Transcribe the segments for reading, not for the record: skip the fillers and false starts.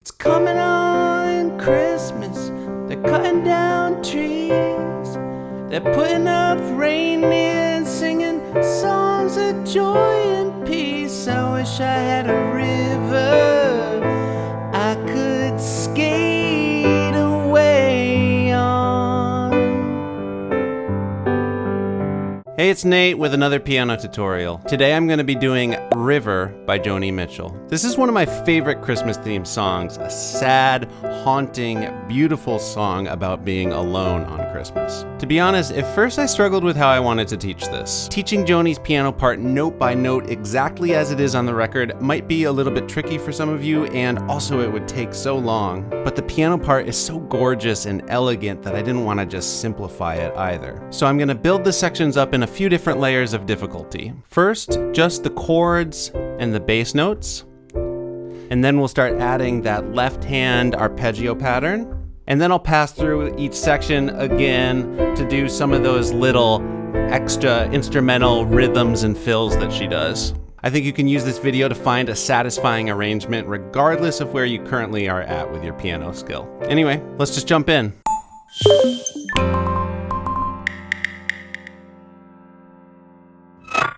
It's coming on Christmas, they're cutting down trees, they're putting up reindeer and singing songs of joy and peace. I wish I had a river I could skate away on. Hey, it's Nate with another piano tutorial. Today I'm going to be doing River by Joni Mitchell. This is one of my favorite Christmas themed songs, a sad, haunting, beautiful song about being alone on Christmas. To be honest, at first I struggled with how I wanted to teach this. Teaching Joni's piano part note by note exactly as it is on the record might be a little bit tricky for some of you, and also it would take so long. But the piano part is so gorgeous and elegant that I didn't want to just simplify it either. So I'm going to build the sections up in a few different layers of difficulty. First, just the chords and the bass notes. And then we'll start adding that left hand arpeggio pattern. And then I'll pass through each section again to do some of those little extra instrumental rhythms and fills that she does. I think you can use this video to find a satisfying arrangement regardless of where you currently are at with your piano skill. Anyway, let's just jump in.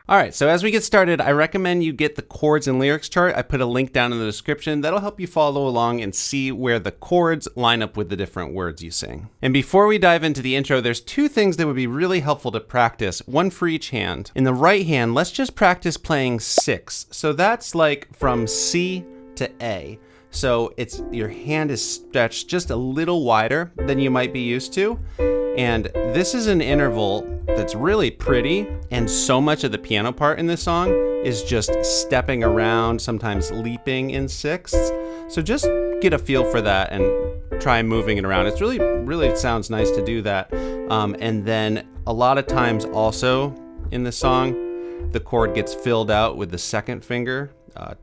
Alright, so as we get started, I recommend you get the chords and lyrics chart. I put a link down in the description that'll help you follow along and see where the chords line up with the different words you sing. And before we dive into the intro, there's two things that would be really helpful to practice, one for each hand. In the right hand, let's just practice playing 6. So that's like from C to A. So your hand is stretched just a little wider than you might be used to. And this is an interval that's really pretty, and so much of the piano part in this song is just stepping around, sometimes leaping in sixths. So just get a feel for that and try moving it around. It's really sounds nice to do that. And then a lot of times also in the song, the chord gets filled out with the second finger,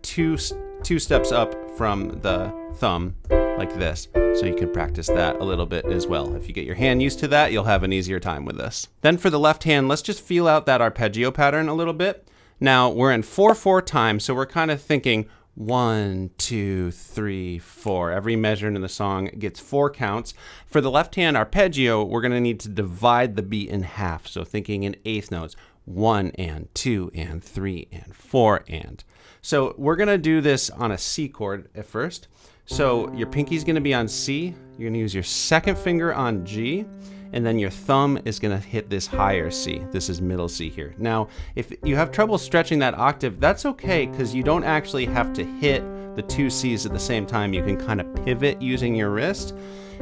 two steps up from the thumb, like this. So you can practice that a little bit as well. If you get your hand used to that, you'll have an easier time with this. Then for the left hand, let's just feel out that arpeggio pattern a little bit. Now we're in 4/4 time, so we're kind of thinking 1, 2, 3, 4. Every measure in the song gets 4 counts. For the left hand arpeggio, we're gonna need to divide the beat in half. So thinking in eighth notes, 1 and 2 and 3 and 4 and. So we're gonna do this on a C chord at first. So your pinky's gonna be on C, you're gonna use your second finger on G, and then your thumb is gonna hit this higher C. This is middle C here. Now, if you have trouble stretching that octave, that's okay, because you don't actually have to hit the 2 C's at the same time. You can kind of pivot using your wrist,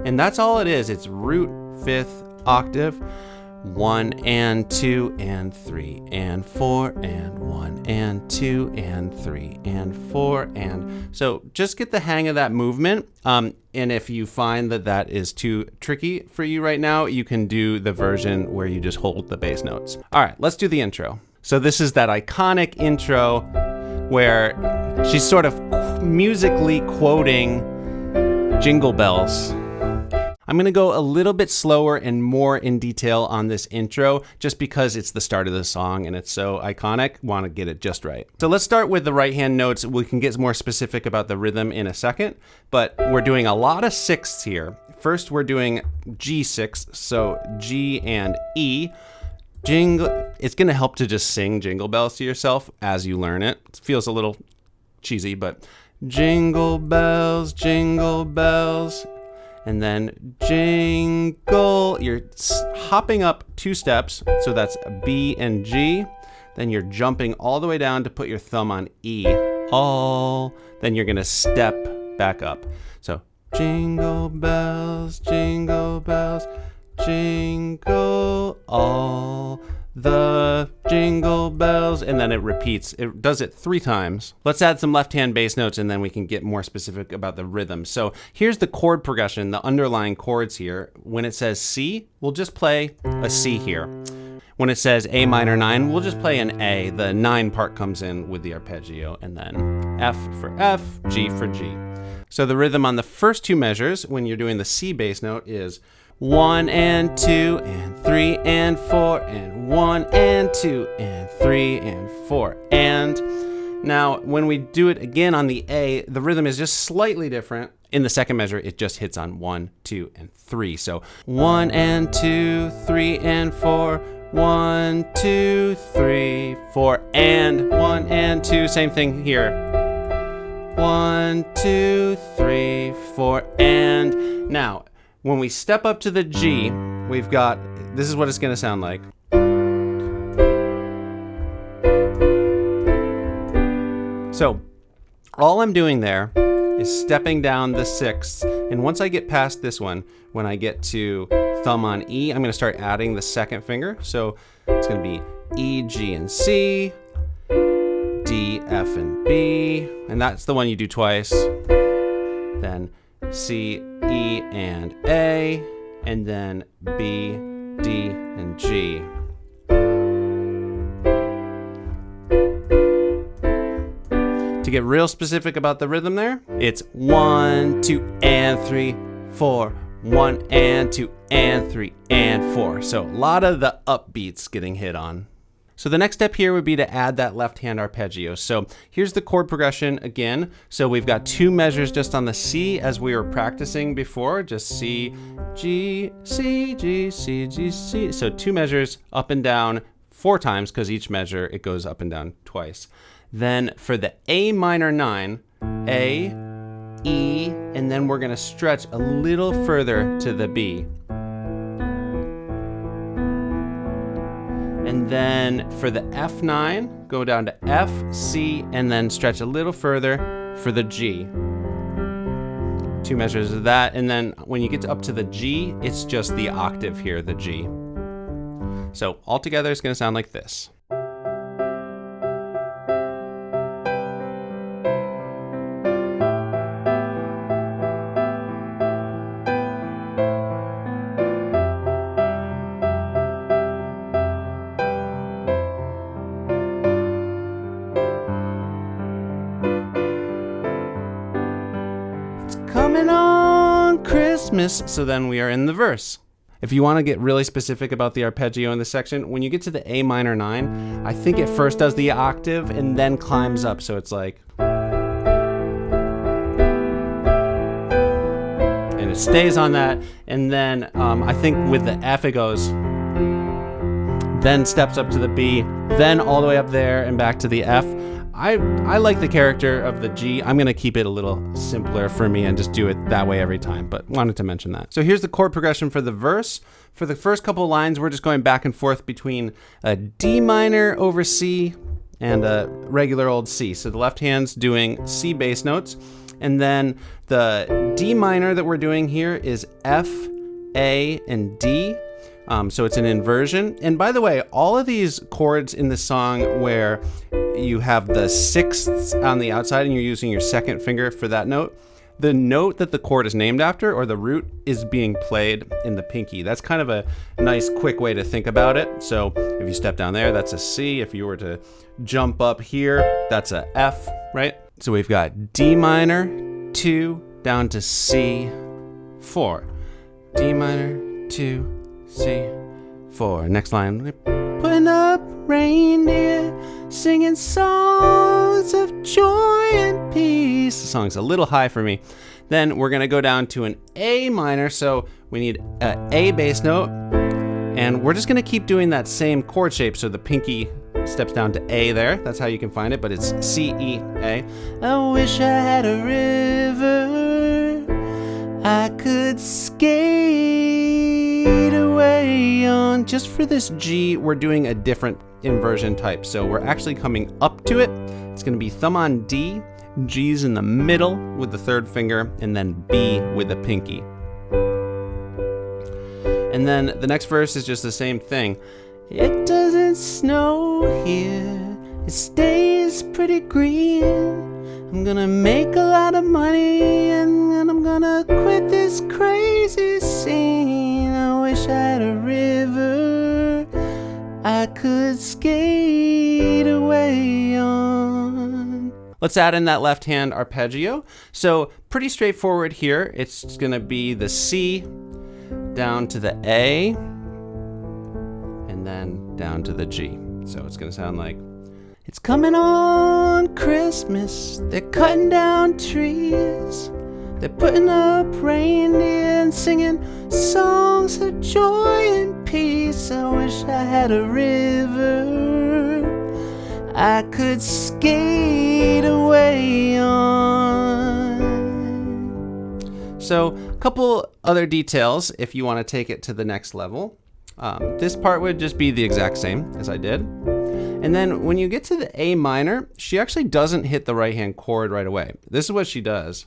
and that's all it is. It's root 5th octave. 1 and 2 and 3 and 4 and 1 and 2 and 3 and 4 and. So just get the hang of that movement. And if you find that that is too tricky for you right now, you can do the version where you just hold the bass notes. All right, let's do the intro. So this is that iconic intro where she's sort of musically quoting Jingle Bells. I'm gonna go a little bit slower and more in detail on this intro just because it's the start of the song and it's so iconic. Want to get it just right. So let's start with the right hand notes. We can get more specific about the rhythm in a second, but we're doing a lot of sixths here. First, we're doing G6, so G and E. Jingle. It's gonna help to just sing Jingle Bells to yourself as you learn it. It feels a little cheesy, but jingle bells, jingle bells. And then jingle, you're hopping up 2 steps, so that's B and G. Then you're jumping all the way down to put your thumb on E, all. Then you're gonna step back up. So jingle bells, jingle all the jingle bells, and then it repeats. It does it 3 times. Let's add some left hand bass notes and then we can get more specific about the rhythm. So here's the chord progression, the underlying chords here. When it says C, we'll just play a C here. When it says A minor 9, we'll just play an A. The 9 part comes in with the arpeggio, and then F for F, G for G. So the rhythm on the first 2 measures when you're doing the C bass note is 1 and 2 and 3 and 4 and 1 and 2 and 3 and 4 and. Now, when we do it again on the A, the rhythm is just slightly different. In the second measure, it just hits on 1, 2, and 3. So 1 and 2, 3 and 4, 1, 2, 3, 4, and 1 and 2. Same thing here. 1, 2, 3, 4, and. Now, when we step up to the G, we've got, this is what it's going to sound like. So all I'm doing there is stepping down the sixths, and once I get past this one, when I get to thumb on E, I'm going to start adding the second finger. So it's going to be E, G, and C, D, F, and B, and that's the one you do twice. Then C, E, and A, and then B, D, and G. To get real specific about the rhythm there, it's 1, 2, and 3, 4, 1, and 2, and 3, and 4. So a lot of the upbeats getting hit on. So the next step here would be to add that left hand arpeggio. So here's the chord progression again. So we've got 2 measures just on the C as we were practicing before, just C, G, C, G, C, G, C. So 2 measures up and down 4 times, because each measure it goes up and down twice. Then for the A minor 9, A, E, and then we're gonna stretch a little further to the B. And then for the F9, go down to F, C, and then stretch a little further for the G. 2 measures of that, and then when you get up to the G, it's just the octave here, the G. So altogether, it's gonna sound like this. Coming on Christmas. So then we are in the verse. If you want to get really specific about the arpeggio in this section, when you get to the A minor 9, I think it first does the octave and then climbs up. So it's like, and it stays on that. And then I think with the F it goes, then steps up to the B, then all the way up there and back to the F. I like the character of the G. I'm going to keep it a little simpler for me and just do it that way every time, but wanted to mention that. So here's the chord progression for the verse. For the first couple of lines, we're just going back and forth between a D minor over C and a regular old C. So the left hand's doing C bass notes, and then the D minor that we're doing here is F, A, and D. So it's an inversion. And by the way, all of these chords in the song where you have the sixths on the outside and you're using your second finger for that note, the note that the chord is named after, or the root, is being played in the pinky. That's kind of a nice quick way to think about it. So if you step down there, that's a C. If you were to jump up here, that's a F, right? So we've got D minor, 2, down to C, 4. D minor, 2, C, 4. Next line. Putting up reindeer, singing songs of joy and peace. The song's a little high for me. Then we're gonna go down to an A minor, so we need an A bass note, and we're just gonna keep doing that same chord shape. So the pinky steps down to A there. That's how you can find it, but it's C, E, A. I wish I had a river I could skate away on. Just for this G, we're doing a different inversion type. So we're actually coming up to it. It's going to be thumb on D, G's in the middle with the third finger, and then B with the pinky. And then the next verse is just the same thing. It doesn't snow here, it stays pretty green. I'm gonna make a lot of money and then I'm gonna quit this crazy scene. I wish I had a river I could skate away on. Let's add in that left hand arpeggio. So pretty straightforward here. It's gonna be the C down to the A and then down to the G. So it's gonna sound like, it's coming on Christmas, they're cutting down trees, They're putting up reindeer and singing songs of joy and peace. I wish I had a river I could skate away on. So a couple other details if you want to take it to the next level. This part would just be the exact same as I did. And then when you get to the A minor, she actually doesn't hit the right hand chord right away. This is what she does.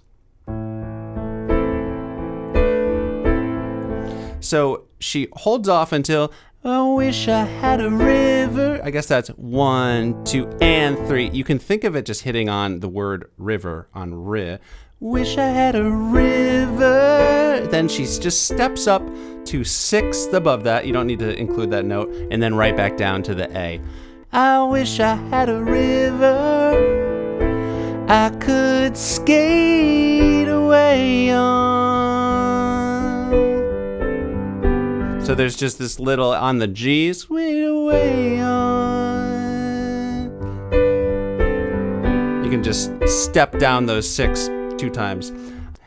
So she holds off until, I wish I had a river. I guess that's 1, 2, and 3. You can think of it just hitting on the word river on ri. Wish I had a river. Then she just steps up to 6th above that. You don't need to include that note. And then right back down to the A. I wish I had a river I could skate away on. So there's just this little on the G's, way away on. You can just step down those 6 2 times.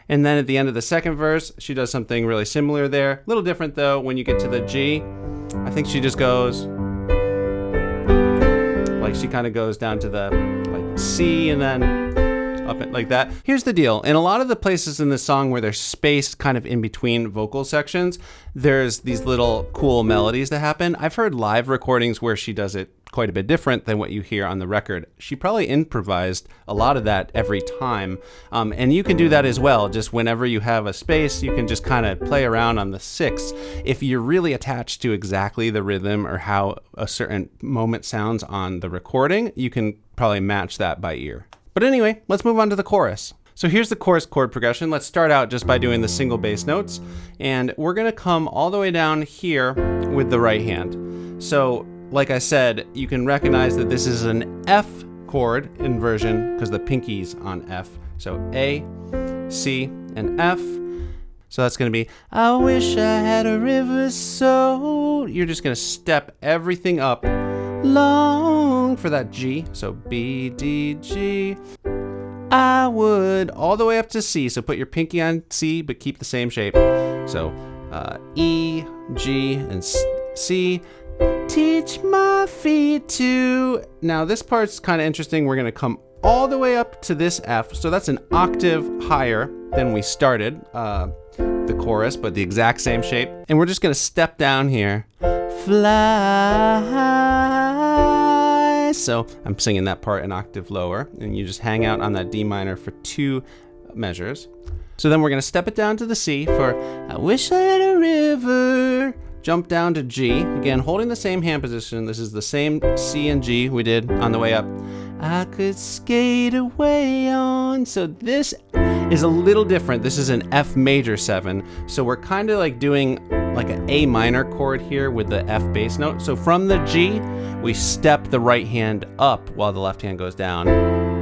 And then at the end of the second verse, she does something really similar there. A little different though. When you get to the G, I think she just goes, like she kind of goes down to the like C and then up it like that. Here's the deal. In a lot of the places in this song where there's space kind of in between vocal sections, there's these little cool melodies that happen. I've heard live recordings where she does it quite a bit different than what you hear on the record. She probably improvised a lot of that every time. And you can do that as well. Just whenever you have a space, you can just kind of play around on the 6. If you're really attached to exactly the rhythm or how a certain moment sounds on the recording, you can probably match that by ear. But anyway, let's move on to the chorus. So here's the chorus chord progression. Let's start out just by doing the single bass notes. And we're gonna come all the way down here with the right hand. So like I said, you can recognize that this is an F chord inversion because the pinky's on F. So A, C, and F. So that's gonna be, I wish I had a river so. You're just gonna step everything up long for that G. So B, D, G. I would all the way up to C. So put your pinky on C, but keep the same shape. So E, G, and C. Teach my feet to. Now this part's kind of interesting. We're gonna come all the way up to this F. So that's an octave higher than we started the chorus, but the exact same shape. And we're just gonna step down here. Fly. So I'm singing that part an octave lower, and you just hang out on that D minor for 2 measures. So then we're gonna step it down to the C for I wish I had a river. Jump down to G, again holding the same hand position. This is the same C and G we did on the way up. I could skate away on. So this is a little different. This is an F major 7. So we're kind of like doing like an A minor chord here with the F bass note. So from the G, we step the right hand up while the left hand goes down.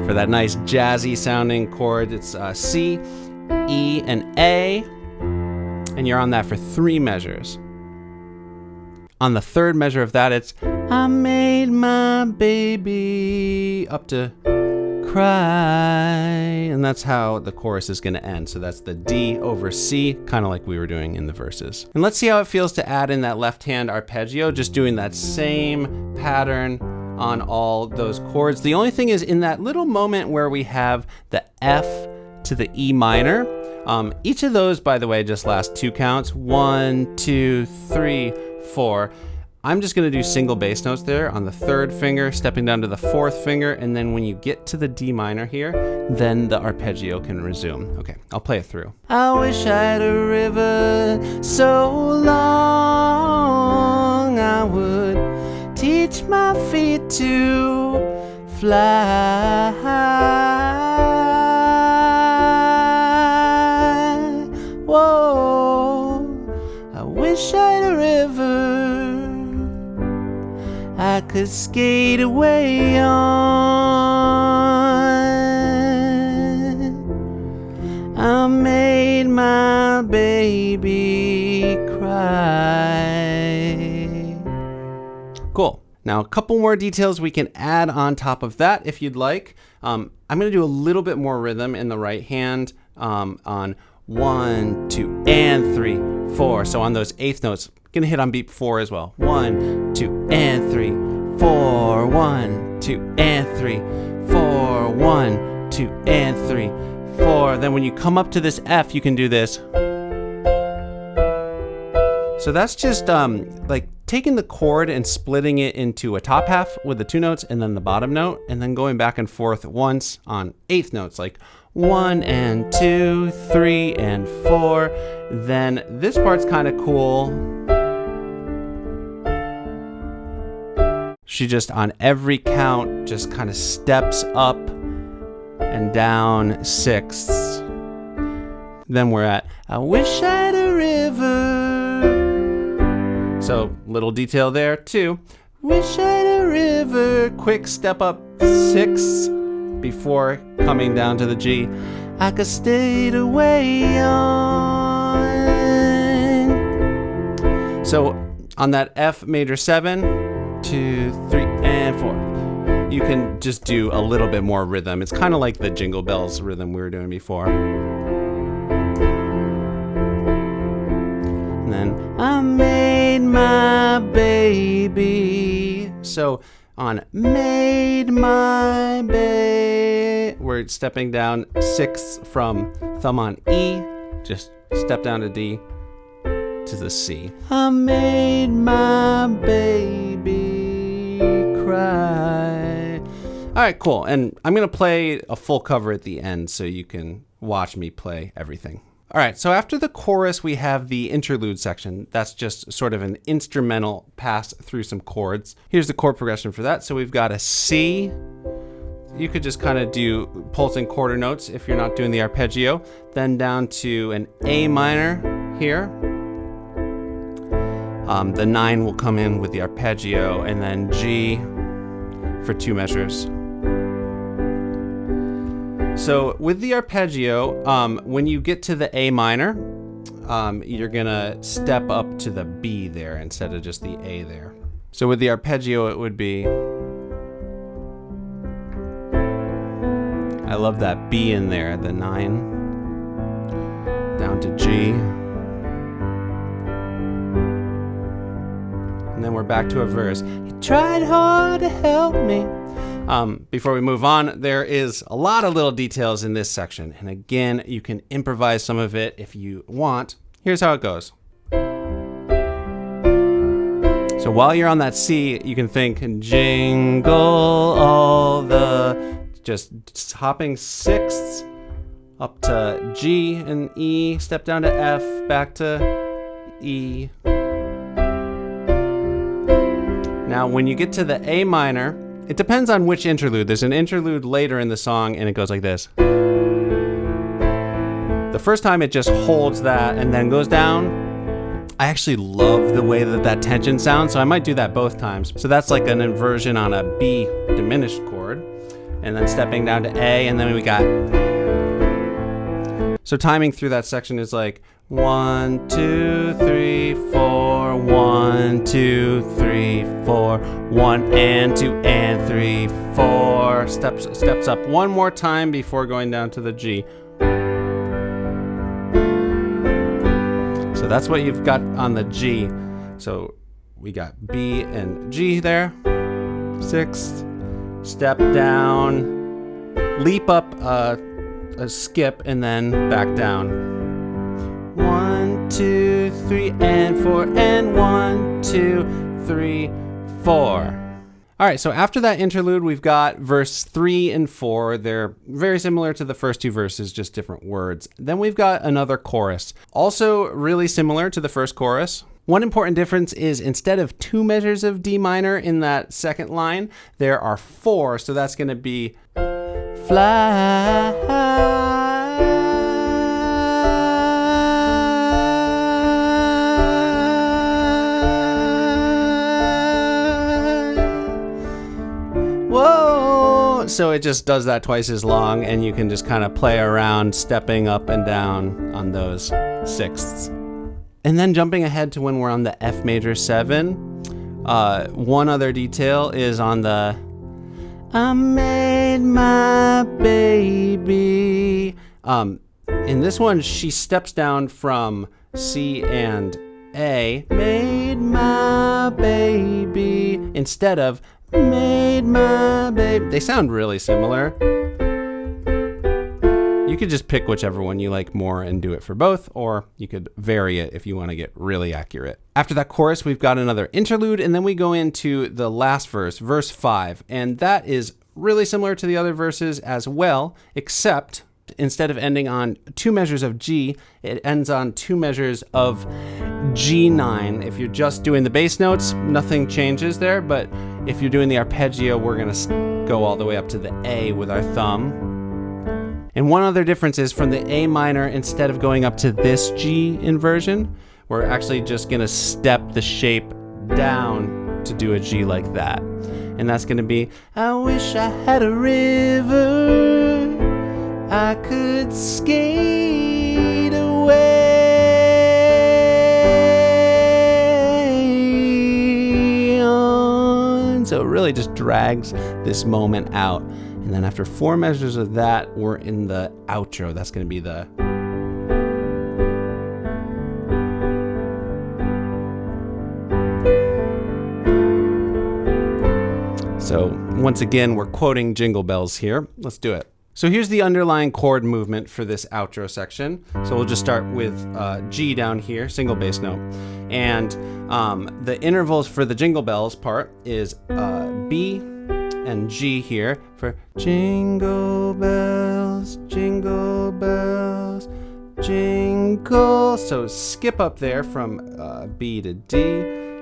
For that nice jazzy sounding chord, it's C, E, and A. And you're on that for 3 measures. On the 3rd measure of that, it's I made my baby up to cry. And that's how the chorus is going to end. So that's the D over C, kind of like we were doing in the verses. And let's see how it feels to add in that left hand arpeggio, just doing that same pattern on all those chords. The only thing is in that little moment where we have the F to the E minor, each of those, by the way, just last 2 counts. 1, 2, 3, 4. I'm just gonna do single bass notes there on the 3rd finger, stepping down to the 4th finger, and then when you get to the D minor here, then the arpeggio can resume. Okay, I'll play it through. I wish I had a river so long I would teach my feet to fly. Whoa, I wish I had a river I could skate away on. I made my baby cry. Cool. Now a couple more details we can add on top of that if you'd like. I'm going to do a little bit more rhythm in the right hand. on 1, 2, and 3, 4. So on those eighth notes, gonna hit on beat 4 as well. 1, 2, and 3, 4. 1, 2, and 3, 4. 1, 2, and 3, 4. Then when you come up to this F, you can do this. So that's just like taking the chord and splitting it into a top half with the 2 notes and then the bottom note, and then going back and forth once on eighth notes, like 1 and 2, 3 and 4. Then this part's kind of cool. She just on every count just kind of steps up and down sixths. Then we're at I wish I had a river. So little detail there too. Wish I had a river. Quick step up sixths before coming down to the G. I could stayed away on. So on that F major 7, 2, 3, and 4. You can just do a little bit more rhythm. It's kind of like the Jingle Bells rhythm we were doing before. And then I made my baby. So on made my baby, we're stepping down sixths from thumb on E, just step down to D to the C. I made my baby cry. All right, cool. And I'm gonna play a full cover at the end so you can watch me play everything. All right, so after the chorus, we have the interlude section. That's just sort of an instrumental pass through some chords. Here's the chord progression for that. So we've got a C. You could just kind of do pulsing quarter notes if you're not doing the arpeggio. Then down to an A minor here. The 9 will come in with the arpeggio, and then G for 2 measures. So with the arpeggio, when you get to the A minor, you're gonna step up to the B there instead of just the A there. So with the arpeggio, it would be, I love that B in there, the 9, down to G. And then we're back to a verse. You tried hard to help me. Before we move on, there is a lot of little details in this section. And again, you can improvise some of it if you want. Here's how it goes. So while you're on that C, you can think jingle all the, just hopping sixths up to G and E, step down to F, back to E. Now, when you get to the A minor, it depends on which interlude. There's an interlude later in the song, and it goes like this. The first time it just holds that and then goes down. I actually love the way that that tension sounds, so I might do that both times. So that's like an inversion on a B diminished chord, and then stepping down to A, and then we got. So timing through that section is like 1, 2, 3, 4, 1, 2, 3, 4, 1 and 2 and 3, 4. Steps up one more time before going down to the G. So that's what you've got on the G. So we got B and G there. Sixth, step down, leap up a skip, and then back down. 1, 2, 3, and 4, and 1, 2, 3, 4. All right, so after that interlude, we've got verse 3 and 4. They're very similar to the first 2 verses, just different words. Then we've got another chorus, also really similar to the first chorus. One important difference is instead of 2 measures of D minor in that second line, there are 4, so that's going to be fly. So it just does that twice as long, and you can just kind of play around stepping up and down on those sixths. And then jumping ahead to when we're on the F major 7, one other detail is on the I made my baby. In this one, she steps down from C and A, made my baby, instead of made my baby. They sound really similar. You could just pick whichever one you like more and do it for both, or you could vary it if you want to get really accurate. After that chorus, we've got another interlude, and then we go into the last verse, verse 5, and that is really similar to the other verses as well, except instead of ending on 2 measures of G, it ends on 2 measures of G9. If you're just doing the bass notes, nothing changes there, but if you're doing the arpeggio, we're going to go all the way up to the A with our thumb. And one other difference is from the A minor, instead of going up to this G inversion, we're actually just going to step the shape down to do a G like that. And that's going to be, I wish I had a river I could skate away on. So it really just drags this moment out. And then after 4 measures of that, we're in the outro. That's going to be the... So once again, we're quoting Jingle Bells here. Let's do it. So here's the underlying chord movement for this outro section. So we'll just start with G down here, single bass note. And the intervals for the Jingle Bells part is B and G here for jingle bells, jingle bells, jingle. So skip up there from B to D,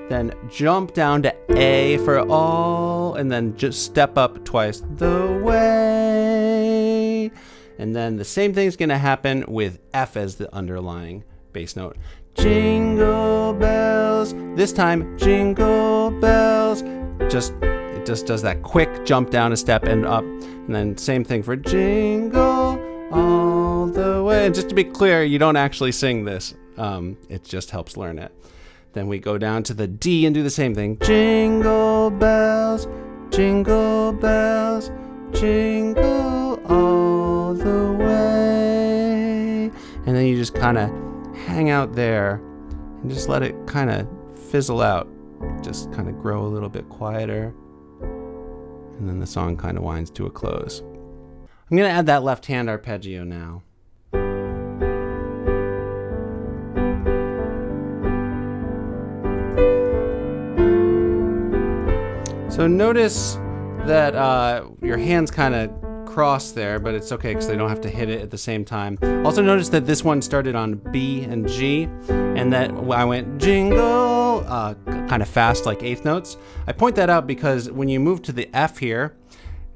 then jump down to A for all, and then just step up twice the way. And then the same thing's gonna happen with F as the underlying bass note. Jingle bells, this time jingle bells, it just does that quick jump down a step and up, and then same thing for jingle all the way. And just to be clear, you don't actually sing this, it just helps learn it. Then we go down to the D and do the same thing. Jingle bells, jingle bells, jingle all the way. And then you just kind of hang out there and just let it kind of fizzle out. Just kind of grow a little bit quieter. And then the song kind of winds to a close. I'm going to add that left hand arpeggio now. So notice that your hands kind of cross there, but it's okay because they don't have to hit it at the same time. Also notice that this one started on B and G, and that I went jingle kind of fast, like eighth notes. I point that out because when you move to the F here,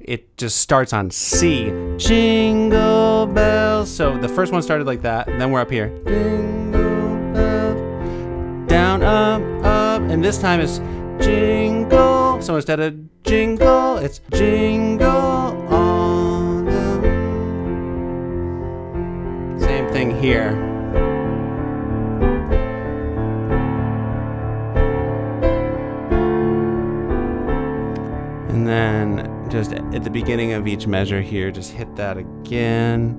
it just starts on C. Jingle bells. So the first one started like that, and then we're up here. Jingle bells. Down, up, and this time it's jingle. So instead of jingle, it's jingle on the... Same thing here. And then just at the beginning of each measure here, just hit that again.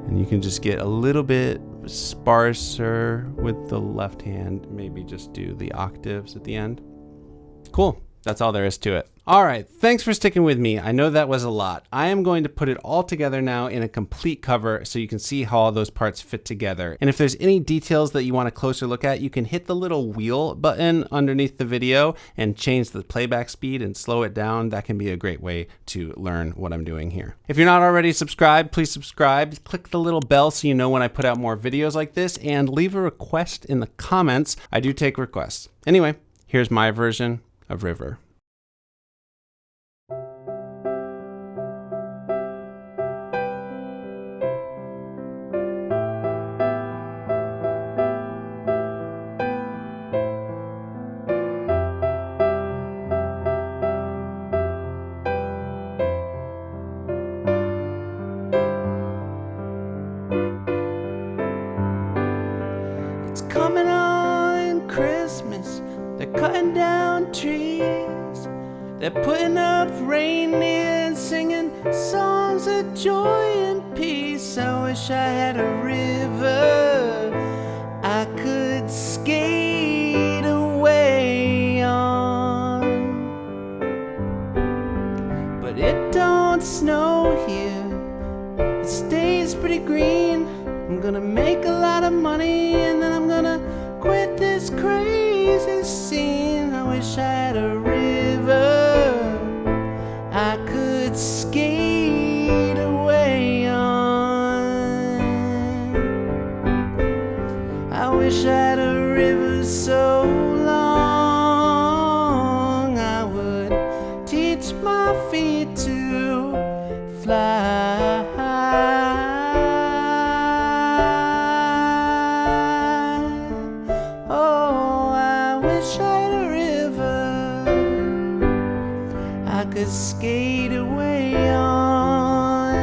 And you can just get a little bit sparser with the left hand. Maybe just do the octaves at the end. Cool. That's all there is to it. All right, thanks for sticking with me. I know that was a lot. I am going to put it all together now in a complete cover so you can see how all those parts fit together. And if there's any details that you want a closer look at, you can hit the little wheel button underneath the video and change the playback speed and slow it down. That can be a great way to learn what I'm doing here. If you're not already subscribed, please subscribe. Click the little bell so you know when I put out more videos like this, and leave a request in the comments. I do take requests. Anyway, here's my version of River. It's coming on Christmas. They're cutting down trees. They're putting up reindeer and singing songs of joy and peace. place I wish I had a river I could skate away on. But it don't snow here, it stays pretty green. I'm gonna make a lot of money and then I'm gonna quit this crazy scene. I wish I had a river I could skate away on. I wish I had a river so long I would teach my feet to fly. Oh, I wish I had a river I could skate away on.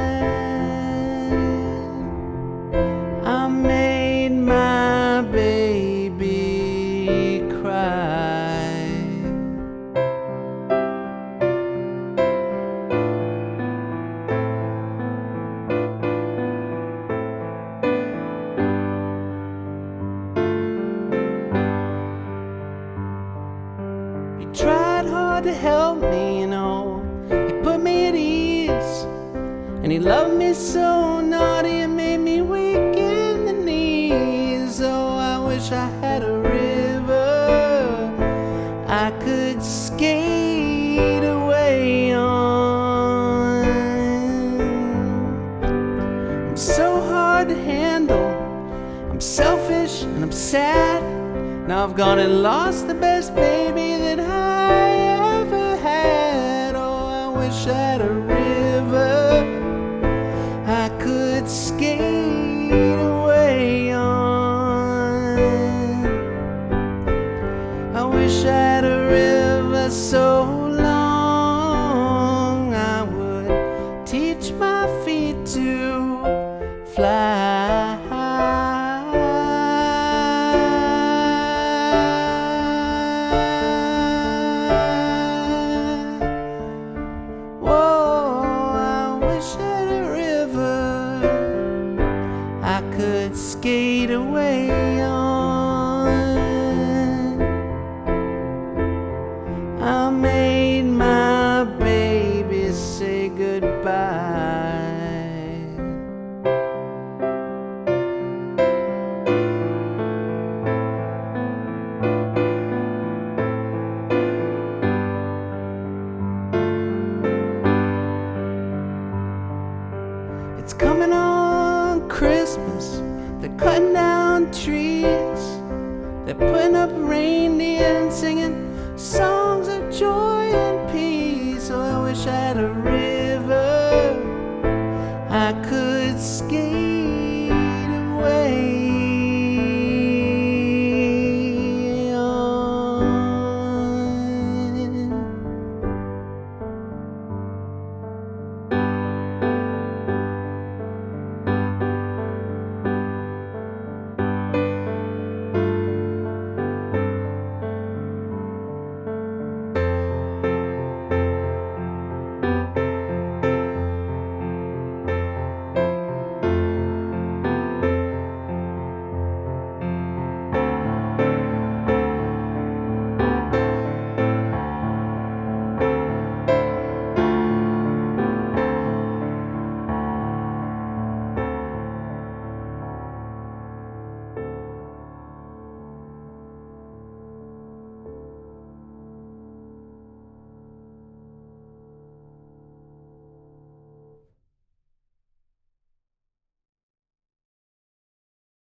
I made my baby cry. He tried hard to help me, you know. He put me at ease, and he loved me so naughty it made me weak in the knees. Oh, I wish I had a river I could skate away on. I'm so hard to handle, I'm selfish and I'm sad. Now I've gone and lost the best baby that I ever had. Oh, I wish I had a river I could skate away on. I wish I had a river so long I would teach my feet to fly. Could skate away on. I made my baby say goodbye. It's coming on Christmas. They're cutting down trees, they're putting up reindeer and singing songs of joy and peace. Oh, I wish I had a